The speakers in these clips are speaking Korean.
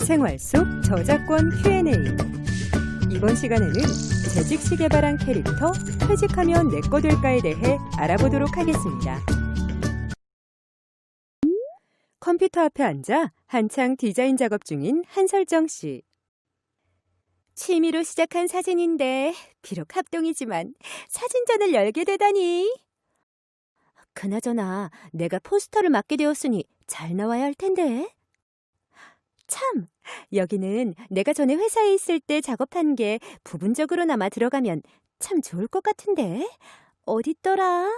생활 속 저작권 Q&A. 이번 시간에는 재직 시 개발한 캐릭터 퇴직하면 내 거 될까에 대해 알아보도록 하겠습니다. 컴퓨터 앞에 앉아 한창 디자인 작업 중인 한설정 씨. 취미로 시작한 사진인데 비록 합동이지만 사진전을 열게 되다니. 그나저나 내가 포스터를 맡게 되었으니 잘 나와야 할 텐데. 참, 여기는 내가 전에 회사에 있을 때 작업한 게 부분적으로나마 들어가면 참 좋을 것 같은데. 어딨더라?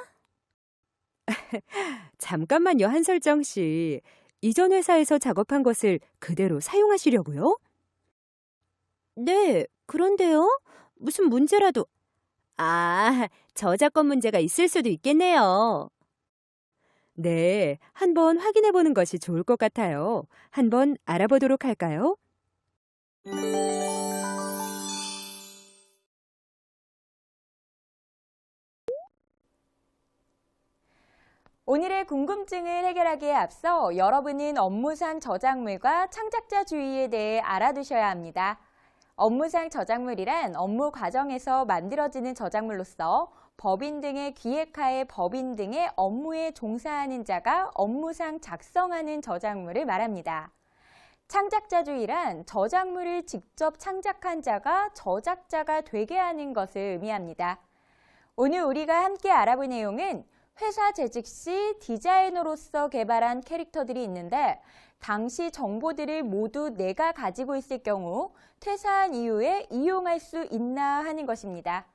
잠깐만요, 한설정 씨. 이전 회사에서 작업한 것을 그대로 사용하시려고요? 네, 그런데요? 무슨 문제라도... 저작권 문제가 있을 수도 있겠네요. 네, 한번 확인해 보는 것이 좋을 것 같아요. 한번 알아보도록 할까요? 오늘의 궁금증을 해결하기에 앞서 여러분은 업무상 저작물과 창작자주의에 대해 알아두셔야 합니다. 업무상 저작물이란 업무 과정에서 만들어지는 저작물로서 법인 등의 기획하에 법인 등의 업무에 종사하는 자가 업무상 작성하는 저작물을 말합니다. 창작자주의란 저작물을 직접 창작한 자가 저작자가 되게 하는 것을 의미합니다. 오늘 우리가 함께 알아볼 내용은 회사 재직 시 디자이너로서 개발한 캐릭터들이 있는데 당시 정보들을 모두 내가 가지고 있을 경우 퇴사한 이후에 이용할 수 있나 하는 것입니다.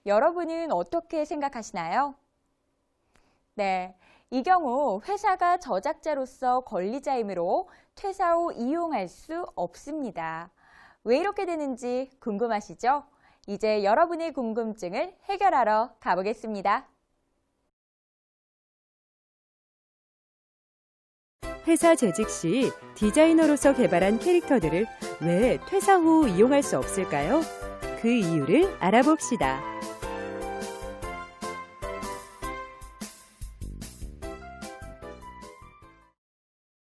여러분은 어떻게 생각하시나요? 네, 이 경우 회사가 저작자로서 권리자이므로 퇴사 후 이용할 수 없습니다. 왜 이렇게 되는지 궁금하시죠? 이제 여러분의 궁금증을 해결하러 가보겠습니다. 회사 재직 시 디자이너로서 개발한 캐릭터들을 왜 퇴사 후 이용할 수 없을까요? 그 이유를 알아봅시다.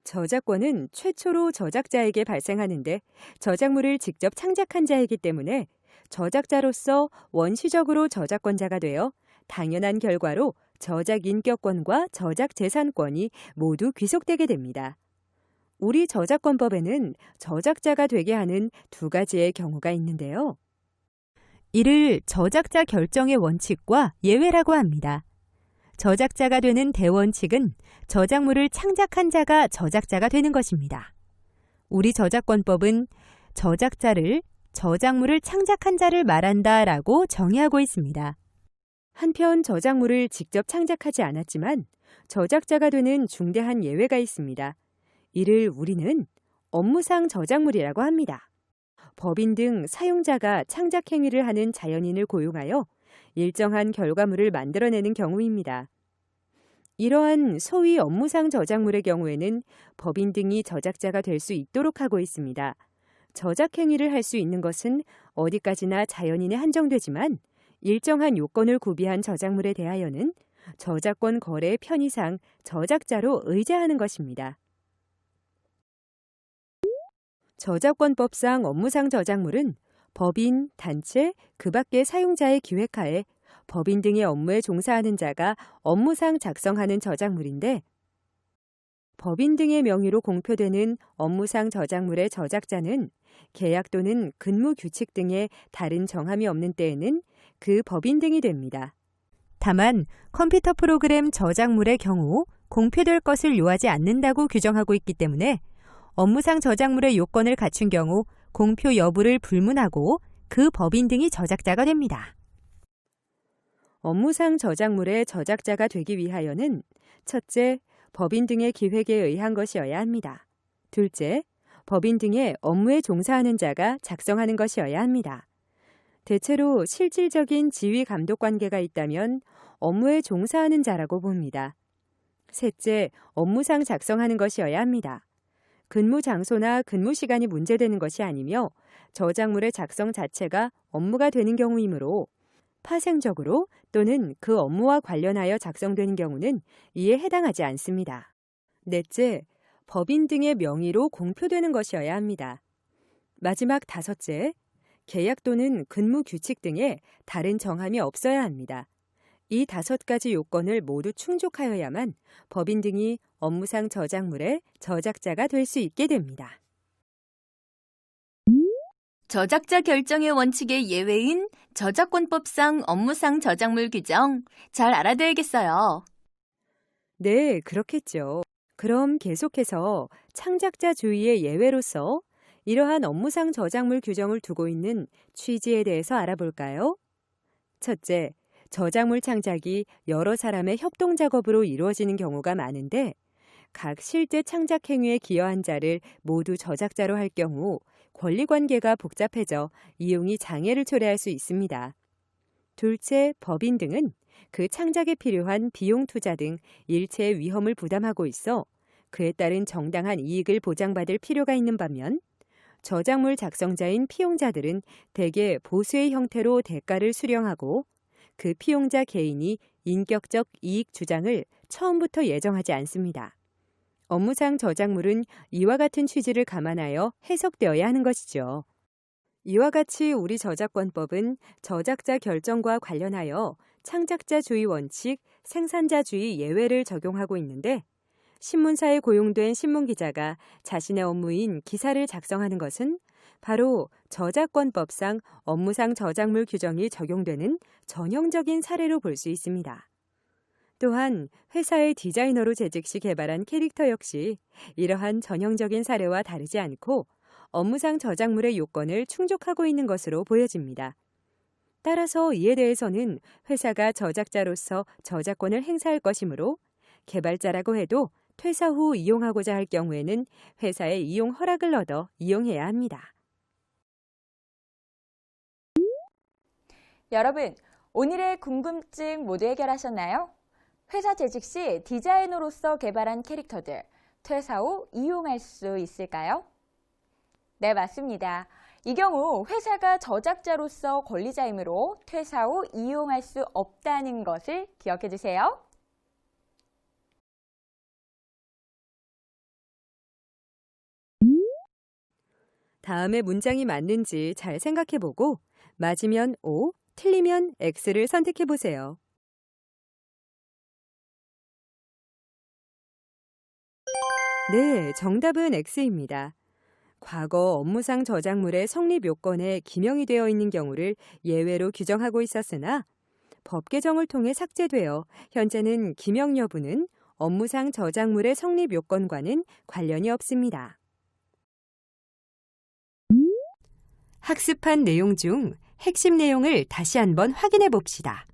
저작권은 최초로 저작자에게 발생하는데 저작물을 직접 창작한 자이기 때문에 저작자로서 원시적으로 저작권자가 되어 당연한 결과로 저작 인격권과 저작 재산권이 모두 귀속되게 됩니다. 우리 저작권법에는 저작자가 되게 하는 두 가지의 경우가 있는데요. 이를 저작자 결정의 원칙과 예외라고 합니다. 저작자가 되는 대원칙은 저작물을 창작한 자가 저작자가 되는 것입니다. 우리 저작권법은 저작자를 저작물을 창작한 자를 말한다라고 정의하고 있습니다. 한편 저작물을 직접 창작하지 않았지만 저작자가 되는 중대한 예외가 있습니다. 이를 우리는 업무상 저작물이라고 합니다. 법인 등 사용자가 창작 행위를 하는 자연인을 고용하여 일정한 결과물을 만들어내는 경우입니다. 이러한 소위 업무상 저작물의 경우에는 법인 등이 저작자가 될 수 있도록 하고 있습니다. 저작 행위를 할 수 있는 것은 어디까지나 자연인에 한정되지만 일정한 요건을 구비한 저작물에 대하여는 저작권 거래 편의상 저작자로 의제하는 것입니다. 저작권법상 업무상 저작물은 법인, 단체, 그 밖의 사용자의 기획하에 법인 등의 업무에 종사하는 자가 업무상 작성하는 저작물인데 법인 등의 명의로 공표되는 업무상 저작물의 저작자는 계약 또는 근무 규칙 등의 다른 정함이 없는 때에는 그 법인 등이 됩니다. 다만 컴퓨터 프로그램 저작물의 경우 공표될 것을 요하지 않는다고 규정하고 있기 때문에 업무상 저작물의 요건을 갖춘 경우 공표 여부를 불문하고 그 법인 등이 저작자가 됩니다. 업무상 저작물의 저작자가 되기 위하여는 첫째, 법인 등의 기획에 의한 것이어야 합니다. 둘째, 법인 등의 업무에 종사하는 자가 작성하는 것이어야 합니다. 대체로 실질적인 지휘 감독 관계가 있다면 업무에 종사하는 자라고 봅니다. 셋째, 업무상 작성하는 것이어야 합니다. 근무 장소나 근무 시간이 문제되는 것이 아니며 저작물의 작성 자체가 업무가 되는 경우이므로 파생적으로 또는 그 업무와 관련하여 작성되는 경우는 이에 해당하지 않습니다. 넷째, 법인 등의 명의로 공표되는 것이어야 합니다. 마지막 다섯째, 계약 또는 근무 규칙 등에 다른 정함이 없어야 합니다. 이 5가지 요건을 모두 충족하여야만 법인 등이 업무상 저작물의 저작자가 될 수 있게 됩니다. 저작자 결정의 원칙의 예외인 저작권법상 업무상 저작물 규정 잘 알아둬야겠어요. 네, 그렇겠죠. 그럼 계속해서 창작자주의의 예외로서 이러한 업무상 저작물 규정을 두고 있는 취지에 대해서 알아볼까요? 첫째, 저작물 창작이 여러 사람의 협동 작업으로 이루어지는 경우가 많은데 각 실제 창작 행위에 기여한 자를 모두 저작자로 할 경우 권리관계가 복잡해져 이용이 장애를 초래할 수 있습니다. 둘째, 법인 등은 그 창작에 필요한 비용 투자 등 일체의 위험을 부담하고 있어 그에 따른 정당한 이익을 보장받을 필요가 있는 반면 저작물 작성자인 피용자들은 대개 보수의 형태로 대가를 수령하고 그 피용자 개인이 인격적 이익 주장을 처음부터 예정하지 않습니다. 업무상 저작물은 이와 같은 취지를 감안하여 해석되어야 하는 것이죠. 이와 같이 우리 저작권법은 저작자 결정과 관련하여 창작자주의 원칙, 생산자주의 예외를 적용하고 있는데 신문사에 고용된 신문기자가 자신의 업무인 기사를 작성하는 것은 바로 저작권법상 업무상 저작물 규정이 적용되는 전형적인 사례로 볼 수 있습니다. 또한 회사의 디자이너로 재직 시 개발한 캐릭터 역시 이러한 전형적인 사례와 다르지 않고 업무상 저작물의 요건을 충족하고 있는 것으로 보여집니다. 따라서 이에 대해서는 회사가 저작자로서 저작권을 행사할 것이므로 개발자라고 해도 퇴사 후 이용하고자 할 경우에는 회사의 이용 허락을 얻어 이용해야 합니다. 여러분, 오늘의 궁금증 모두 해결하셨나요? 회사 재직 시 디자이너로서 개발한 캐릭터들, 퇴사 후 이용할 수 있을까요? 네, 맞습니다. 이 경우 회사가 저작자로서 권리자이므로 퇴사 후 이용할 수 없다는 것을 기억해 주세요. 다음에 문장이 맞는지 잘 생각해보고 맞으면 O, 틀리면 X를 선택해보세요. 네, 정답은 X입니다. 과거 업무상 저작물의 성립 요건에 기명이 되어 있는 경우를 예외로 규정하고 있었으나 법 개정을 통해 삭제되어 현재는 기명 여부는 업무상 저작물의 성립 요건과는 관련이 없습니다. 학습한 내용 중 핵심 내용을 다시 한번 확인해 봅시다.